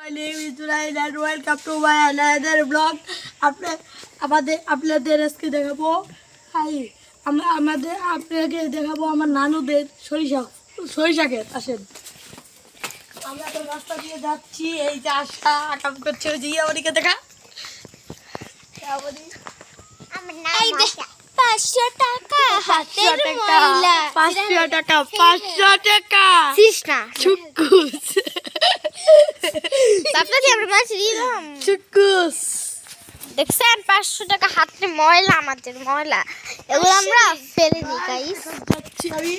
My name is Ryan and welcome to my another vlog. আপনাদের আজকে দেখাবো আপনাকে দেখাবো আমার নানুদের সরিষা ক্ষেত। আসেন, আমরা তো রাস্তা দিয়ে যাচ্ছি। এই যে আশা কাম করছে, ওই যে ইয়াবরিকে দেখা। এই যে 500 টাকা হাতের ময়লা, 500 টাকা 500 টাকা কৃষ্ণা চুকুস আপনাকে আমরা মাছ দিলাম। চুকুস দেখছেন 500 টাকা হাতের ময়লা, আমাদের ময়লা, এগুলো আমরা ফেলে দিই গাইস। যাচ্ছি আমি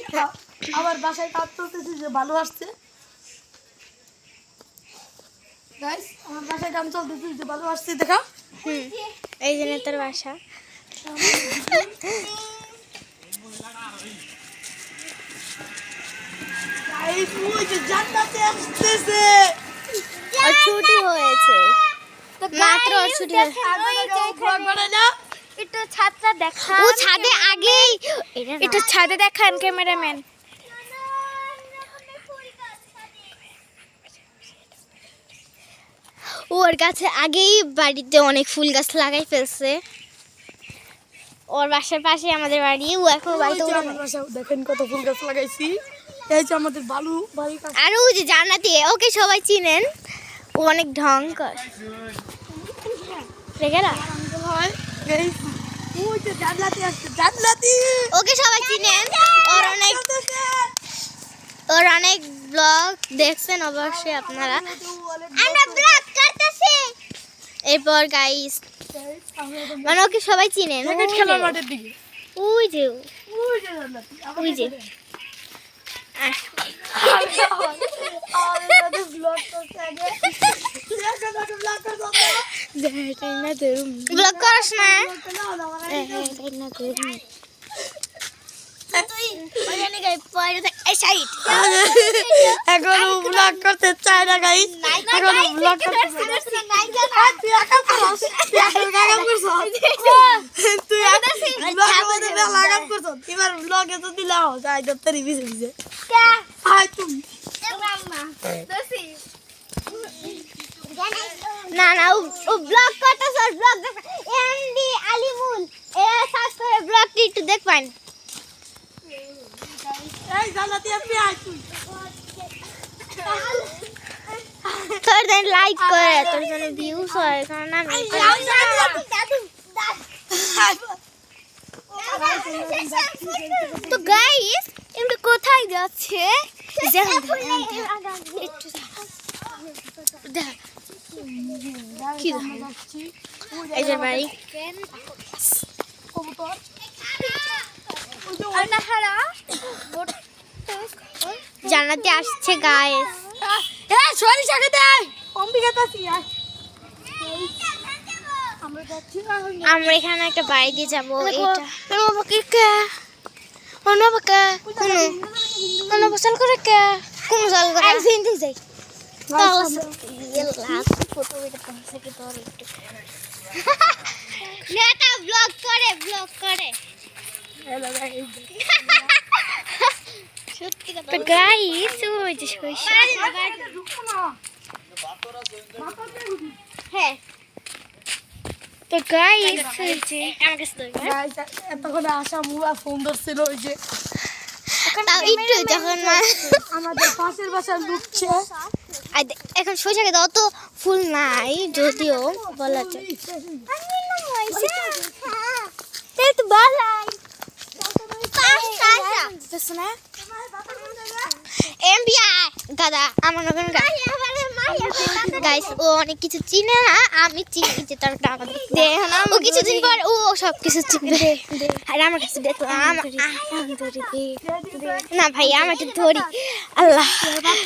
আমার বাসায় কাজ চলতেছে, যে ভালো আসছে গাইস। আমার বাসায় কাম চলতেছে, যে ভালো আসছে দেখা। এই যে নেতার বাসা। গাইস ওই যে জান্নাতে আসতেছে, ছুটি হয়েছে মাত্র, ছুটি হয়েছে। একটু ছাদটা দেখা, ও ছাদে আগেই, একটু ছাদে দেখান ক্যামেরাম্যান। ওর কাছে আগেই বাড়িতে অনেক ফুল গাছ লাগাই ফেলছে। ওর বাসার পাশে আমাদের বাড়ি, ও এখন বাড়িতে দেখেন কত ফুল গাছ লাগাইছি। এই যে আমাদের বালু বাড়ির কাছে। আর ওই যে জান্নাতি, ওকে সবাই চিনেন, ও অনেক ঢং করে। দেখেনা ওই যে জান্নাতি আসছে, জান্নাতি ওকে সবাই চিনেন, ওর অনেক ব্লগ দেখছেন অবশ্যই আপনারা। আমরা ব্লগ করতেছি। এরপর গাইস মানে ওকে সবাই চিনেন, খেলার মাঠের দিকে। ওই যে জান্নাতি ওই যে ব্লগ করিস না, এখনো ব্লগ করতে চায় না গাইস, এখনো ব্লগ করতে এবার ব্লগে তো দিলাম যাই দপ্তরি ভিজে ভিজে। না না, ও ব্লগ করতেছে, ব্লগ এমডি আলিমুল, এ সার্চ করে ব্লগটি একটু দেখবেন। এই জান্নাতি আপনি আয় তুই। তোর দেন লাইক করে, তোর জন্য ভিউজ হয়, কারণ আমি তো গাইস আমরা কোথায় যাচ্ছে কি এই যে বাড়ি জান্নাতে আসছে গাইস। সরিষা খেতে আয়, অম্বিকাতে আসি আয়। আমরা এখানে একটা বাড়ি দিয়ে যাবো। এটা ব্লগ করে সত্যি কথা গাইস। ওই যে হ্যাঁ তো গাইস এতক্ষণ আশা মুলা ফোন ধরছিল, ওই যে একটু যখন আমাদের পাশের বাসার লুকছে। এখন সরিষা ক্ষেতে অত ফুল নাই যদিও বলা যায়। গাদা আমার গাইস, ও অনেক কিছু চিনে না, আমি চিনি যে তার ও কিছুদিন পর ও সব কিছু চিনবে। আর আমার কাছে দেখলাম না ভাই, আমাকে ধরি আল্লাহ।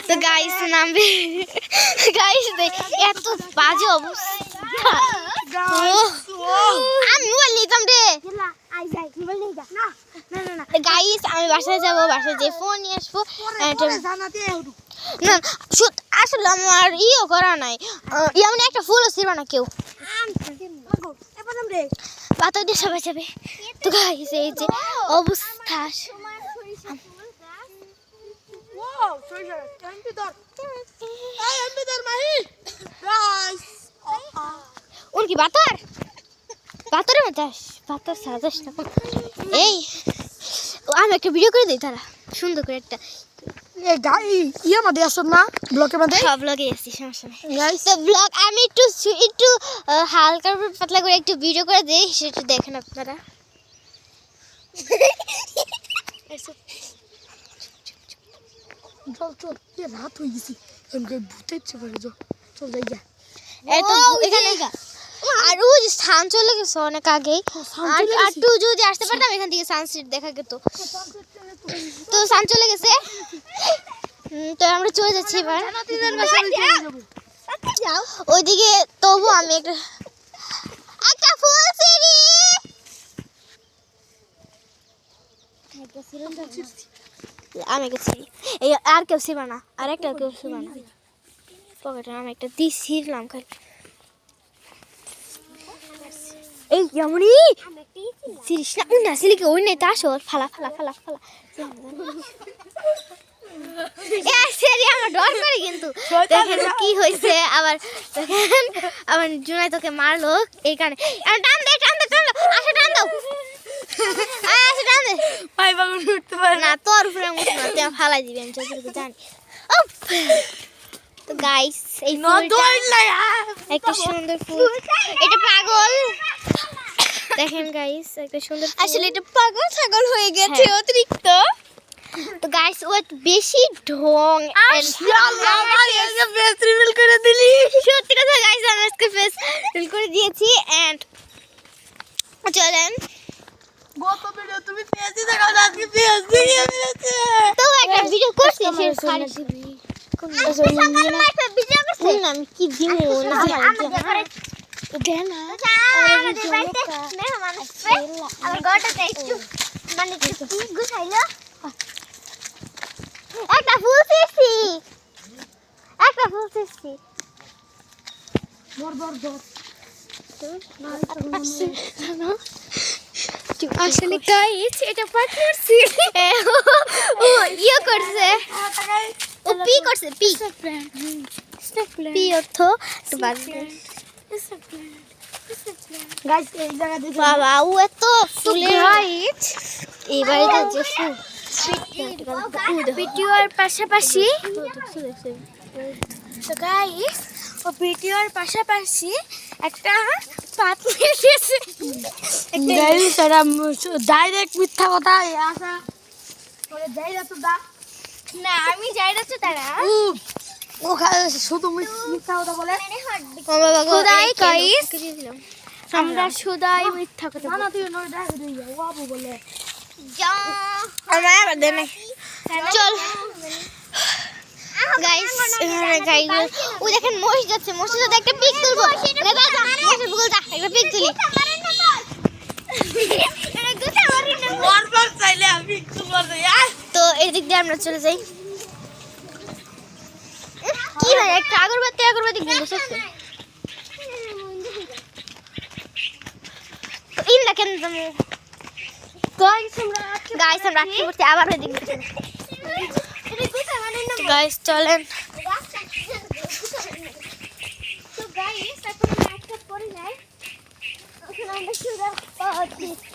তো গাইস নামবে গাইস, এত বাজে অবস্থা। আমি মোবাইল নিতাম রে গাইস, আমি বাসায় যাবো, বাসায় যে ফোন নিয়ে আসবো। না আসলে আমার করা নাই, এমন একটা ফুলও ছিল না কেউ, পাতা দিয়ে সবাই যাবে। তো গাইস এই যে অবস্থা। Wow, treasure. Thank you, Dad. Hey, I'm with Mahi. কি বাতর বাতরের মধ্যে বাতর সাজাস না এই আমি একটা ভিডিও করে দিই তারা সুন্দর করে একটা ইয়ে মধ্যে আসো না ব্লকের মধ্যে সব ব্লগে এসেছি সমস্যা নেই গাইস তো ব্লগ আমি একটু হালকা পাতলা করে একটু ভিডিও করে দিই সেটা দেখেন আপনারা চল চল এ রাত হয়ে গেছি এমকে ভূতের চেপে চল চল যাই যা এই তো এখানে আর ও যে সান চলে গেছে অনেক আগেই আর একটু যদি আসতে পারতাম এখান থেকে সানসেট দেখা যেত তো সান চলে গেছে তো আমরা চলে যাচ্ছি এবার ওইদিকে তবু আমি একটা ফুল সিঁড়ি আমি গেছি এই আর কেউ ছিবা না আর একটা কেউ ছিবা না পকেটে আমি একটা দিছিলাম খালি এই যেমনই সিরিস না উন্না সিলিকে ওই নেই তা আসো ফালা ফালা ফালা ফালা সেরি আমার ডর করে কিন্তু দেখেন কি হয়েছে আবার দেখেন আবার জুনাই তোকে মারলো এই কারণে টান দে আসো টান দাও আসো টান দে ভাই বাবু উঠতে পারে না তোর উপরে উঠে না তুই ফালাই দিবি আমি যতটুকু জানি তো গাইস এই একটা সুন্দর ফুল এটা পাগল দেখেন গাইস একটা সুন্দর আসলে এটা পাগল ছাগল হয়ে গেছে অতিরিক্ত তো গাইস ও বেশি ঢং মাশাআল্লাহ আমার এসে ফেস রিভিল করে দিলি সত্যি কথা গাইস আমি আজকে ফেস রিভিল করে দিয়েছি এন্ড চলেন গত ভিডিও তুমি ফেসই দেখাও না আজকে ফেস দিয়ে ফেলেছে তো একটা ভিডিও করছি সে সারি কোন একটা ভিডিও করছি না আমি কি দিই না দেন না আমাদের বাড়িতে মেহমান আসবে আমার ঘরটাতে একটু মানে একটু গুছাইলো একটা ফুল পেয়েছি দর আসলে গাইস এটা পাঠিয়েছি ও ইয়ে করছে ও পি করছে পি পি অর্থ তো বাদ গাইস এই জায়গা দেখো বাবা ও এত ফুলের গাইস এবারে যে ফুল ভিডিওর পাশাপাশি তো গাইস ও ভিডিওর পাশাপাশি একটা পাত মেরেছে গাইস এটা ডাইরেক্ট মিথ্যা কথা আসা করে যাইরা তো দা না আমি যাই না তো তারা ও শুধু মিথ্যা কথা বলে খুদাই গাইস আমরা শুধাই মিথ্যা কথা না তুই নয় ডাইরেক্ট দিয়ে যাও বাবু বলে আমার দেনে চল গাইস ও দেখেন মহিষ যাচ্ছে মহিষের একটা পিক তুলবো না দাদা মহিষের বুগল দা একটা পিক তুলি বারবার চাইলে আমি তোমার তো এই দিক দিয়ে আমরা চলে যাই কি হয় একটা আগরবাতি বসেছে তো ইন দেখেন তুমি গাইস আমরা আটকে পড়ছি আবার ওই দিক গাইস চলেন তো গাইস এখন আটকে পড়ে যাই এখন আমরা শুরু করছি